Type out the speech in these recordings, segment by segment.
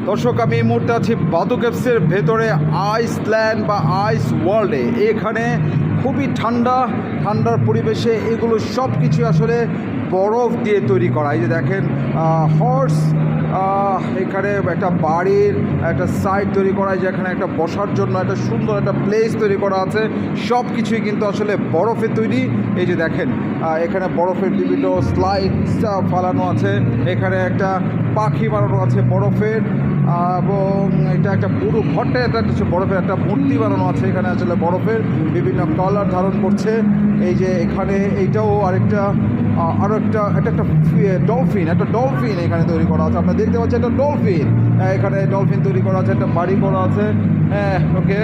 দর্শক, আমি এই মুহূর্তে আছি বাদু কেভসের ভেতরে আইসল্যান্ড বা আইস ওয়ার্ল্ডে। এখানে খুবই ঠান্ডার পরিবেশে এগুলো সব কিছু আসলে বরফ দিয়ে তৈরি করা। এই যে দেখেন হর্স, এখানে একটা বাড়ির একটা সাইড তৈরি করা, যেখানে একটা বসার জন্য একটা সুন্দর একটা প্লেস তৈরি করা আছে। সব কিছুই কিন্তু আসলে বরফে তৈরি। এই যে দেখেন এখানে বরফের বিভিন্ন স্লাইড ফালানো আছে, এখানে একটা পাখি বানানো আছে বরফের, এবং এটা একটা পুরো ঘরটা একটা বরফের একটা মূর্তি বানানো আছে। এখানে আসলে বরফের বিভিন্ন কালার ধারণ করছে। এই যে এখানে এইটাও আরও একটা ডলফিন এখানে তৈরি করা আছে। আপনারা দেখতে পাচ্ছেন একটা ডলফিন, এখানে ডলফিন তৈরি করা আছে, একটা বাড়ি করা আছে। ওকে,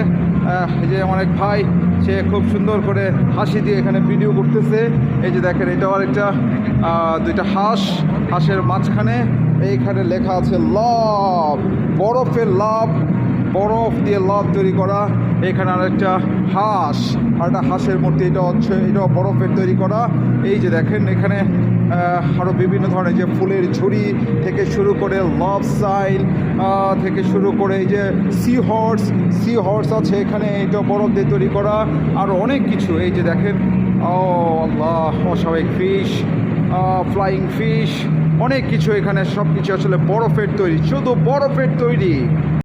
এই যে আমার এক ভাই, সে খুব সুন্দর করে হাসি দিয়ে এখানে ভিডিও করতেছে। এই যে দেখেন এটাও আরেকটা দুইটা হাঁসের মাঝখানে এইখানে লেখা আছে লাভ, বরফের লাভ, বরফ দিয়ে লাভ তৈরি করা। এখানে আরেকটা হাঁস, আর একটা হাঁসের মূর্তি, এটাও বরফের তৈরি করা। এই যে দেখেন এখানে আরও বিভিন্ন ধরনের যে ফুলের ঝুড়ি থেকে শুরু করে লাভ সাইন থেকে শুরু করে এই যে সি হর্স আছে এখানে, এটাও বরফ দিয়ে তৈরি করা। আরও অনেক কিছু। এই যে দেখেন, ও আল্লাহ, অস্বাভাবিক ফিশ, ফ্লাইং ফিশ, অনেক কিছু এখানে। সব কিছু আসলে বরফের তৈরি, শুধু বরফের তৈরি।